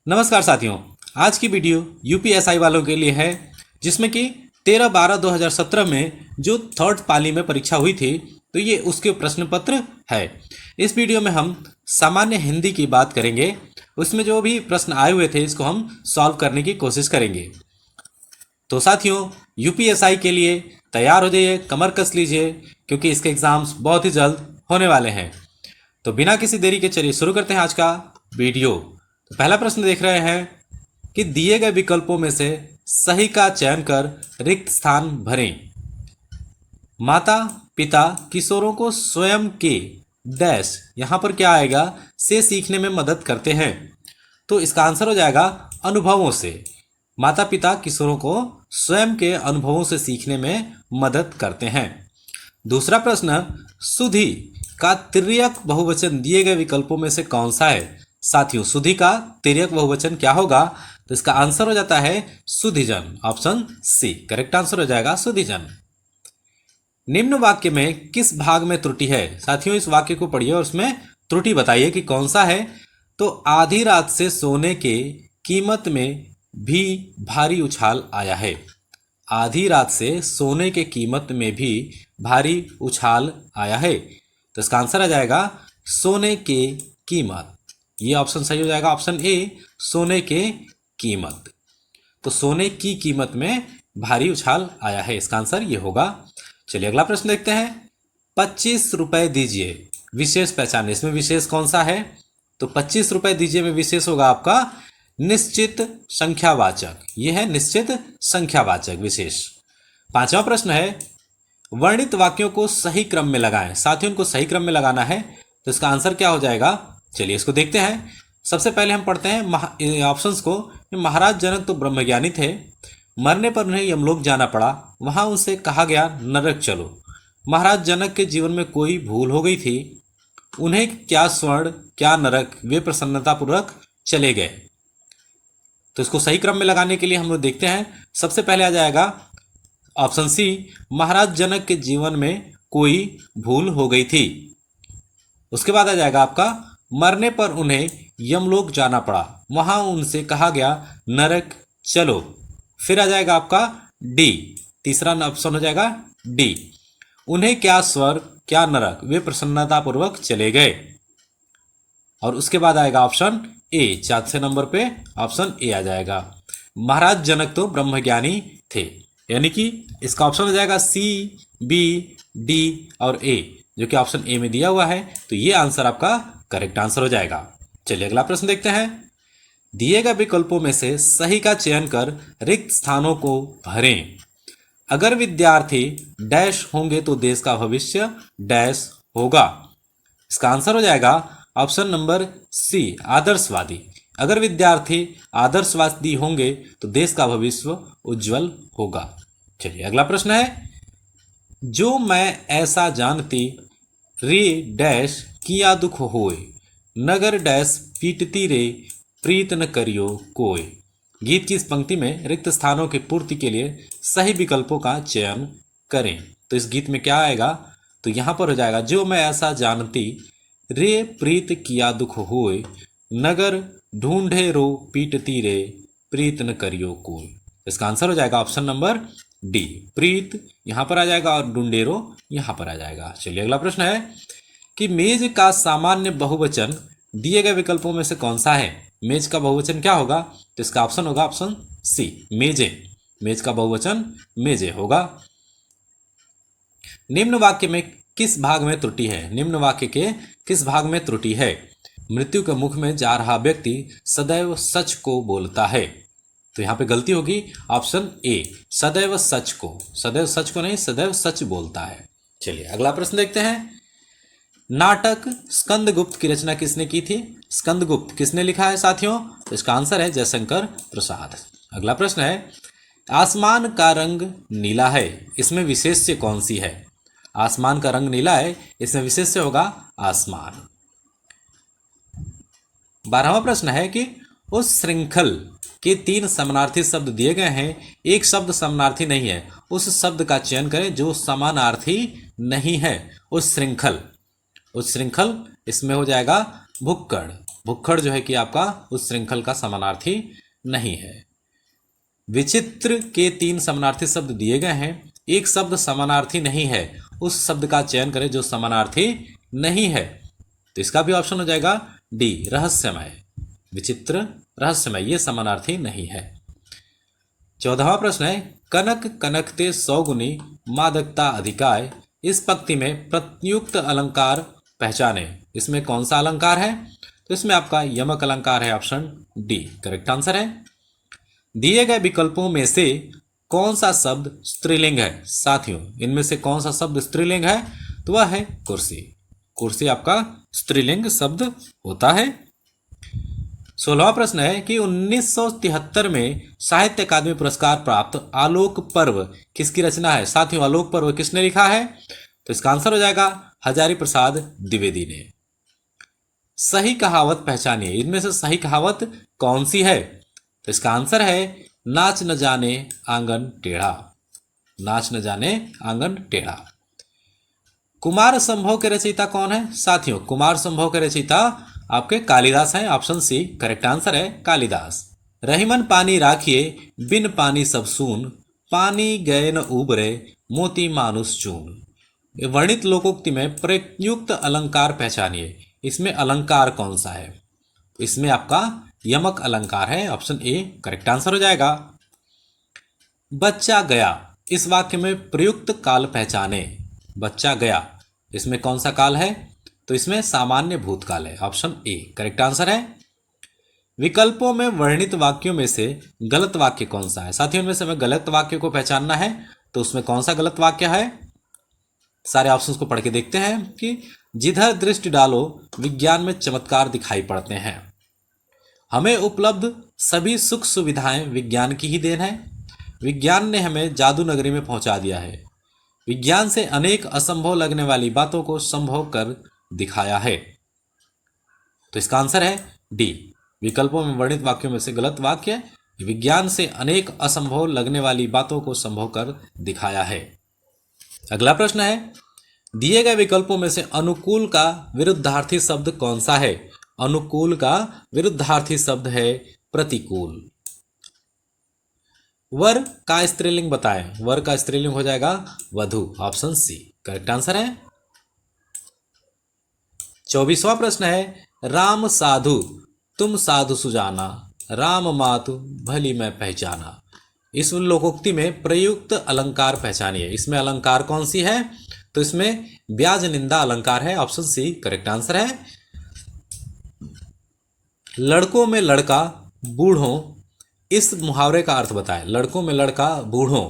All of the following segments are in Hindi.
नमस्कार साथियों, आज की वीडियो यूपीएसआई वालों के लिए है, जिसमें कि 13/12/2017 में जो थर्ड पाली में परीक्षा हुई थी, तो ये उसके प्रश्न पत्र है। इस वीडियो में हम सामान्य हिंदी की बात करेंगे। उसमें जो भी प्रश्न आए हुए थे इसको हम सॉल्व करने की कोशिश करेंगे। तो साथियों, यूपीएसआई के लिए तैयार हो जाइए, कमर कस लीजिए, क्योंकि इसके एग्जाम्स बहुत ही जल्द होने वाले हैं। तो बिना किसी देरी के चलिए शुरू करते हैं आज का वीडियो। तो पहला प्रश्न देख रहे हैं कि दिए गए विकल्पों में से सही का चयन कर रिक्त स्थान भरें। माता पिता किशोरों को स्वयं के डैश, यहाँ पर क्या आएगा, से सीखने में मदद करते हैं। तो इसका आंसर हो जाएगा अनुभवों से। माता पिता किशोरों को स्वयं के अनुभवों से सीखने में मदद करते हैं। दूसरा प्रश्न, सुधि का तिर्यक बहुवचन दिए गए विकल्पों में से कौन सा है। साथियों, सुधि का तिर्यक बहुवचन क्या होगा, तो इसका आंसर हो जाता है सुधिजन। ऑप्शन सी करेक्ट आंसर हो जाएगा, सुधिजन। निम्न वाक्य में किस भाग में त्रुटि है। साथियों, इस वाक्य को पढ़िए और उसमें त्रुटि बताइए कि कौन सा है। तो आधी रात से सोने के कीमत में भी भारी उछाल आया है। आधी रात से सोने के कीमत में भी भारी उछाल आया है। तो इसका आंसर आ जाएगा सोने के कीमत। ये ऑप्शन सही हो जाएगा, ऑप्शन ए सोने के कीमत। तो सोने की कीमत में भारी उछाल आया है, इसका आंसर ये होगा। चलिए अगला प्रश्न देखते हैं। 25 रुपए दीजिए विशेष पहचान। इसमें विशेष कौन सा है, तो 25 रुपए दीजिए में विशेष होगा आपका निश्चित संख्यावाचक। यह है निश्चित संख्यावाचक विशेष। पांचवा प्रश्न है, वर्णित वाक्यों को सही क्रम में लगाएं। साथियों, उनको सही क्रम में लगाना है, तो इसका आंसर क्या हो जाएगा। चलिए इसको देखते हैं। सबसे पहले हम पढ़ते हैं ऑप्शंस को। महाराज जनक तो ब्रह्मज्ञानी थे, मरने पर उन्हें यमलोक जाना पड़ा, वहां उनसे कहा गया नरक चलो। महाराज जनक के जीवन में कोई भूल हो गई थी, उन्हें क्या स्वर्ण क्या नरक, वे प्रसन्नतापूर्वक चले गए। तो इसको सही क्रम में लगाने के लिए हम लोग देखते हैं। सबसे पहले आ जाएगा ऑप्शन सी, महाराज जनक के जीवन में कोई भूल हो गई थी। उसके बाद आ जाएगा आपका मरने पर उन्हें यमलोक जाना पड़ा, वहां उनसे कहा गया नरक चलो। फिर आ जाएगा आपका डी, तीसरा ऑप्शन हो जाएगा डी, उन्हें क्या स्वर्ग क्या नरक, वे प्रसन्नतापूर्वक चले गए। और उसके बाद आएगा ऑप्शन ए, चौथे नंबर पे ऑप्शन ए आ जाएगा, महाराज जनक तो ब्रह्मज्ञानी थे। यानी कि इसका ऑप्शन हो जाएगा सी, बी, डी और ए, जो कि ऑप्शन ए में दिया हुआ है। तो ये आंसर आपका करेक्ट आंसर हो जाएगा। चलिए अगला प्रश्न देखते हैं। दिए गए विकल्पों में से सही का चयन कर रिक्त स्थानों को भरें। अगर विद्यार्थी डैश होंगे तो देश का भविष्य डैश होगा। इसका आंसर हो जाएगा ऑप्शन नंबर सी, आदर्शवादी। अगर विद्यार्थी आदर्शवादी होंगे तो देश का भविष्य उज्जवल होगा। चलिए अगला प्रश्न है, जो मैं ऐसा जानती रे डैश किया दुख होए, नगर डैश पीटती रे प्रीत न करियो कोय। गीत की इस पंक्ति में रिक्त स्थानों की पूर्ति के लिए सही विकल्पों का चयन करें। तो इस गीत में क्या आएगा, तो यहां पर हो जाएगा जो मैं ऐसा जानती रे प्रीत किया दुख होए, नगर ढूंढे रो पीटती रे प्रीत न करियो कोय। इसका आंसर हो जाएगा ऑप्शन नंबर डी, प्रीत यहां पर आ जाएगा और ढूंढेरो यहां पर आ जाएगा। चलिए अगला प्रश्न है कि मेज का सामान्य बहुवचन दिए गए विकल्पों में से कौन सा है। मेज का बहुवचन क्या होगा, तो इसका ऑप्शन होगा ऑप्शन सी, मेजे। मेज का बहुवचन मेजे होगा। निम्न वाक्य में किस भाग में त्रुटि है। निम्न वाक्य के किस भाग में त्रुटि है। मृत्यु के मुख में जा रहा व्यक्ति सदैव सच को बोलता है। तो यहां पे गलती होगी ऑप्शन ए, सदैव सच को, सदैव सच को नहीं, सदैव सच बोलता है। चलिए अगला प्रश्न देखते हैं। नाटक स्कंदगुप्त की रचना किसने की थी। स्कंदगुप्त किसने लिखा है साथियों, तो इसका आंसर है जयशंकर प्रसाद। अगला प्रश्न है, आसमान का रंग नीला है, इसमें विशेष्य कौन सी है। आसमान का रंग नीला है, इसमें विशेष्य होगा आसमान। 12वां प्रश्न है कि उस श्रृंखल के 3 समानार्थी शब्द दिए गए हैं, एक शब्द समानार्थी नहीं है, उस शब्द का चयन करें जो समानार्थी नहीं है। उस श्रृंखल इसमें हो जाएगा भुक्कड़। भुक्खड़ जो है कि आपका उस श्रृंखल का समानार्थी नहीं है। विचित्र के 3 समानार्थी शब्द दिए गए हैं, एक शब्द समानार्थी नहीं है, उस शब्द का चयन करें जो समानार्थी नहीं है। तो इसका भी ऑप्शन हो जाएगा डी, रहस्यमय। विचित्र, रहस्यमय, ये समानार्थी नहीं है। 14वां प्रश्न है, कनक कनकते सौगुनी मादकता अधिकाय, इस पंक्ति में प्रत्युक्त अलंकार पहचाने। इसमें कौन सा अलंकार है? तो इसमें आपका यमक अलंकार है, ऑप्शन डी करेक्ट आंसर है। दिए गए विकल्पों में से कौन सा शब्द स्त्रीलिंग है? साथियों, इनमें से कौन सा शब्द स्त्रीलिंग है? तो वह है कुर्सी। कुर्सी आपका स्त्रीलिंग शब्द होता है। 16वां प्रश्न है कि 1973 में साहित्य अकादमी पुरस्कार प्राप्त आलोक पर्व किसकी रचना है? साथियों, आलोक पर्व किसने लिखा है? तो इसका आंसर हो जाएगा हजारी प्रसाद द्विवेदी ने। सही कहावत पहचानिए, इनमें से सही कहावत कौन सी है? तो इसका आंसर है नाच न जाने आंगन टेढ़ा। नाच न जाने आंगन टेढ़ा। कुमार संभव के रचयिता कौन है? साथियों, कुमार संभव के रचयिता आपके कालिदास हैं, ऑप्शन सी करेक्ट आंसर है कालिदास। रहीमन पानी राखिए बिन पानी सब सून, पानी गए न उबरे मोती मानुष चून। वर्णित लोकोक्ति में प्रयुक्त अलंकार पहचानिए, इसमें अलंकार कौन सा है? इसमें आपका यमक अलंकार है, ऑप्शन ए करेक्ट आंसर हो जाएगा। बच्चा गया, इस वाक्य में प्रयुक्त काल पहचाने। बच्चा गया, इसमें कौन सा काल है? तो इसमें सामान्य भूतकाल है, ऑप्शन ए करेक्ट आंसर है। विकल्पों में वर्णित वाक्यों में से गलत वाक्य कौन सा है? साथियों, में से हमें गलत वाक्य को पहचानना है, तो उसमें कौन सा गलत वाक्य है? सारे ऑप्शंस को पढ़ के देखते हैं कि जिधर दृष्टि डालो विज्ञान में चमत्कार दिखाई पड़ते हैं। हमें उपलब्ध सभी सुख सुविधाएं विज्ञान की ही देन है। विज्ञान ने हमें जादू नगरी में पहुंचा दिया है। विज्ञान से अनेक असंभव लगने वाली बातों को संभव कर दिखाया है। तो इसका आंसर है डी। विकल्पों में वर्णित वाक्यों में से गलत वाक्य, विज्ञान से अनेक असंभव लगने वाली बातों को संभव कर दिखाया है। अगला प्रश्न है, दिए गए विकल्पों में से अनुकूल का विरुद्धार्थी शब्द कौन सा है? अनुकूल का विरुद्धार्थी शब्द है प्रतिकूल। वर का स्त्रीलिंग बताएं। वर का स्त्रीलिंग हो जाएगा वधु, ऑप्शन सी करेक्ट आंसर है। 24वां प्रश्न है, राम साधु तुम साधु सुजाना, राम मातु भली मैं पहचाना। इस लोकोक्ति में प्रयुक्त अलंकार पहचानिए। इसमें अलंकार कौन सी है? तो इसमें ब्याज निंदा अलंकार है, ऑप्शन सी करेक्ट आंसर है। लड़कों में लड़का बूढ़ों, इस मुहावरे का अर्थ बताएं। लड़कों में लड़का बूढ़ों,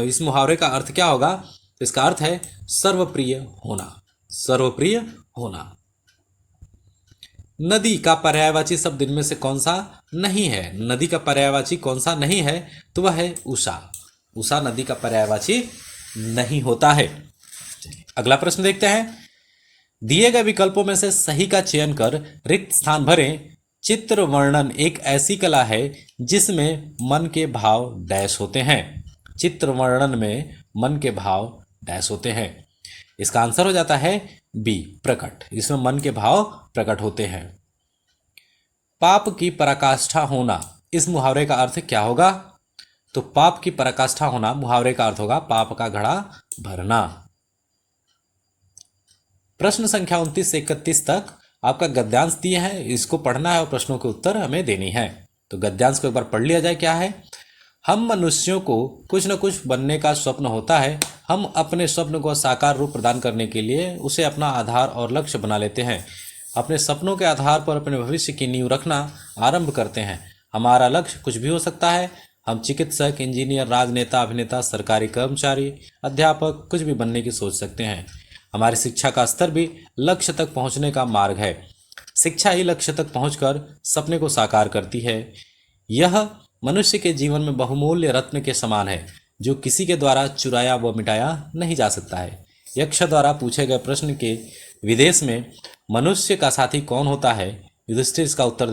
इस मुहावरे का अर्थ क्या होगा? इसका अर्थ है सर्वप्रिय होना। सर्वप्रिय होना। नदी का पर्यायवाची शब्द इनमें से कौन सा नहीं है? नदी का पर्यायवाची कौन सा नहीं है? तो वह है उषा। उषा नदी का पर्यायवाची नहीं होता है। अगला प्रश्न देखते हैं, दिए गए विकल्पों में से सही का चयन कर रिक्त स्थान भरें। चित्र वर्णन एक ऐसी कला है जिसमें मन के भाव डैश होते हैं। चित्र वर्णन में मन के भाव डैश होते हैं। इसका आंसर हो जाता है बी, प्रकट। इसमें मन के भाव प्रकट होते हैं। पाप की पराकाष्ठा होना, इस मुहावरे का अर्थ क्या होगा? तो पाप की पराकाष्ठा होना मुहावरे का अर्थ होगा पाप का घड़ा भरना। प्रश्न संख्या 29 से 31 तक आपका गद्यांश दिए हैं, इसको पढ़ना है और प्रश्नों के उत्तर हमें देनी है। तो गद्यांश को एक बार पढ़ लिया जाए। क्या है? हम मनुष्यों को कुछ न कुछ बनने का स्वप्न होता है। हम अपने स्वप्न को साकार रूप प्रदान करने के लिए उसे अपना आधार और लक्ष्य बना लेते हैं। अपने सपनों के आधार पर अपने भविष्य की नींव रखना आरंभ करते हैं। हमारा लक्ष्य कुछ भी हो सकता है। हम चिकित्सक, इंजीनियर, राजनेता, अभिनेता, सरकारी कर्मचारी, अध्यापक, कुछ भी बनने की सोच सकते हैं। हमारी शिक्षा का स्तर भी लक्ष्य तक पहुंचने का मार्ग है। शिक्षा ही लक्ष्य तक पहुंचकर सपने को साकार करती है। यह मनुष्य के जीवन में बहुमूल्य रत्न के समान है जो किसी के द्वारा चुराया व मिटाया नहीं जा सकता है। यक्ष द्वारा पूछे गए प्रश्न के विदेश में मनुष्य का साथी कौन होता है? युधिष्ठिर इसका उत्तर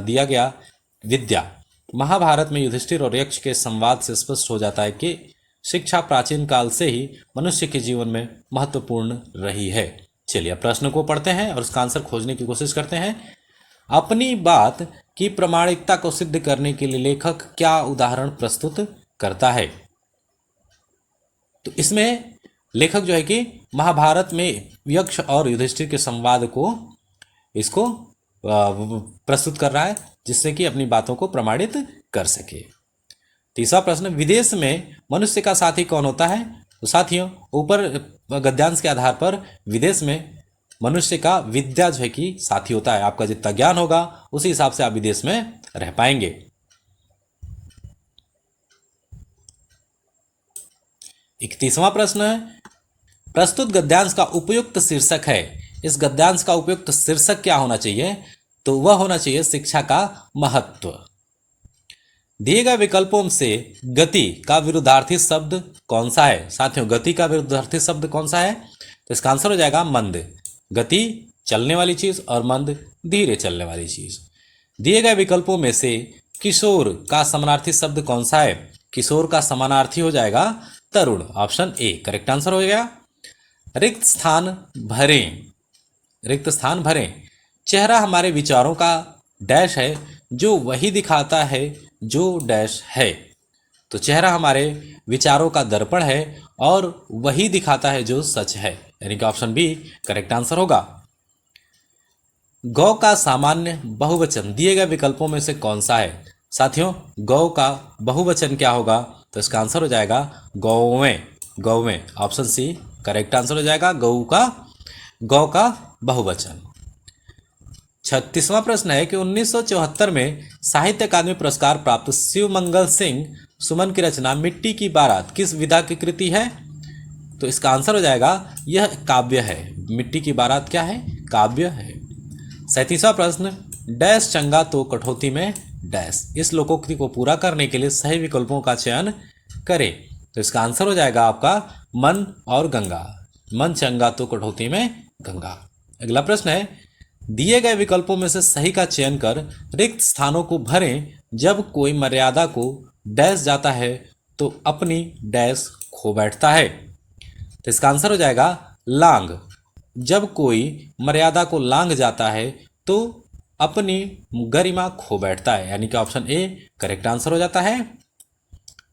दिया गया विद्या। महाभारत में युधिष्ठिर और यक्ष के संवाद से स्पष्ट हो जाता है कि शिक्षा प्राचीन काल से ही मनुष्य के जीवन में महत्वपूर्ण रही है। चलिए अब प्रश्न को पढ़ते हैं और उसका आंसर खोजने की कोशिश करते हैं। अपनी बात की प्रामाणिकता को सिद्ध करने के लिए लेखक क्या उदाहरण प्रस्तुत करता है? तो इसमें लेखक जो है कि महाभारत में यक्ष और युधिष्ठिर के संवाद को इसको प्रस्तुत कर रहा है, जिससे कि अपनी बातों को प्रमाणित कर सके। तीसरा प्रश्न, विदेश में मनुष्य का साथी कौन होता है? तो साथियों, ऊपर गद्यांश के आधार पर विदेश में मनुष्य का विद्या जो है कि साथी होता है। आपका जितना ज्ञान होगा उसी हिसाब से आप विदेश में रह पाएंगे। 31वां प्रश्न है, प्रस्तुत गद्यांश का उपयुक्त शीर्षक है। इस गद्यांश का उपयुक्त शीर्षक क्या होना चाहिए? तो वह होना चाहिए शिक्षा का महत्व। दिए गए विकल्पों से गति का विरुद्धार्थी शब्द कौन सा है? साथियों, गति का विरुद्धार्थी शब्द कौन सा है? तो इसका आंसर हो जाएगा मंद। गति चलने वाली चीज और मंद धीरे चलने वाली चीज। दिए गए विकल्पों में से किशोर का समानार्थी शब्द कौन सा है? किशोर का समानार्थी हो जाएगा तरुण। ऑप्शन ए करेक्ट आंसर हो गया। रिक्त स्थान भरें। रिक्त स्थान भरें। चेहरा हमारे विचारों का डैश है जो वही दिखाता है जो डैश है। तो चेहरा हमारे विचारों का दर्पण है और वही दिखाता है जो सच है, यानी कि ऑप्शन बी करेक्ट आंसर होगा। गौ का सामान्य बहुवचन दिए गए विकल्पों में से कौन सा है? साथियों, गौ का बहुवचन क्या होगा? तो इसका आंसर हो जाएगा गौवें। गौवें, ऑप्शन सी करेक्ट आंसर हो जाएगा। गौ का बहुवचन। 36वां प्रश्न है कि 1974 में साहित्य अकादमी पुरस्कार प्राप्त शिवमंगल सिंह सुमन की रचना मिट्टी की बारात किस विधा की कृति है? तो इसका आंसर हो जाएगा यह काव्य है। मिट्टी की बारात क्या है? काव्य है। 37वां प्रश्न, डैश चंगा तो कठौती में डैश। इस लोकोक्ति को पूरा करने के लिए सही विकल्पों का चयन करें। तो इसका आंसर हो जाएगा आपका मन और गंगा। मन चंगा तो कठौती में गंगा। अगला प्रश्न है, दिए गए विकल्पों में से सही का चयन कर रिक्त स्थानों को भरें। जब कोई मर्यादा को डैश जाता है तो अपनी डैश खो बैठता है। तो इसका आंसर हो जाएगा लांग। जब कोई मर्यादा को लांग जाता है तो अपनी गरिमा खो बैठता है, यानी कि ऑप्शन ए करेक्ट आंसर हो जाता है।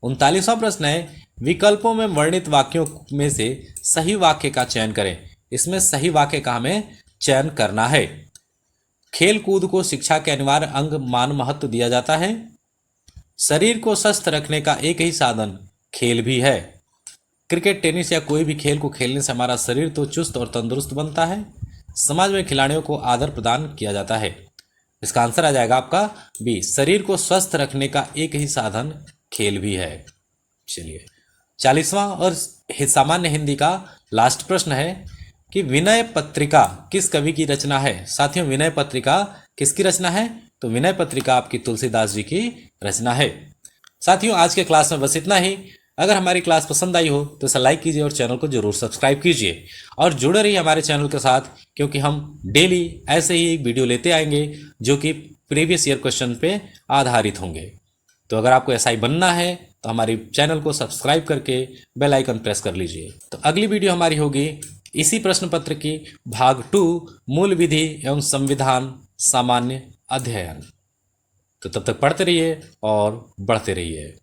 39वां प्रश्न है, विकल्पों में वर्णित वाक्यों में से सही वाक्य का चयन करें। इसमें सही वाक्य का हमें चयन करना है। खेल कूद को शिक्षा के अनिवार्य अंग मान महत्व दिया जाता है। शरीर को स्वस्थ रखने का एक ही साधन खेल भी है। क्रिकेट, टेनिस या कोई भी खेल को खेलने से हमारा शरीर तो चुस्त और तंदुरुस्त बनता है। समाज में खिलाड़ियों को आदर प्रदान किया जाता है। इसका आंसर आ जाएगा आपका बी, शरीर को स्वस्थ रखने का एक ही साधन खेल भी है। चलिए 40वां और सामान्य हिंदी का लास्ट प्रश्न है कि विनय पत्रिका किस कवि की रचना है? साथियों, विनय पत्रिका किसकी रचना है? तो विनय पत्रिका आपकी तुलसीदास जी की रचना है। साथियों, आज के क्लास में बस इतना ही। अगर हमारी क्लास पसंद आई हो तो इसे लाइक कीजिए और चैनल को जरूर सब्सक्राइब कीजिए और जुड़े रहिए हमारे चैनल के साथ, क्योंकि हम डेली ऐसे ही एक वीडियो लेते आएंगे जो कि प्रीवियस ईयर क्वेश्चन पे आधारित होंगे। तो अगर आपको एसआई बनना है तो हमारे चैनल को सब्सक्राइब करके बेल आइकन प्रेस कर लीजिए। तो अगली वीडियो हमारी होगी इसी प्रश्न पत्र की भाग 2, मूल विधि एवं संविधान सामान्य अध्ययन। तो तब तक पढ़ते रहिए और बढ़ते रहिए।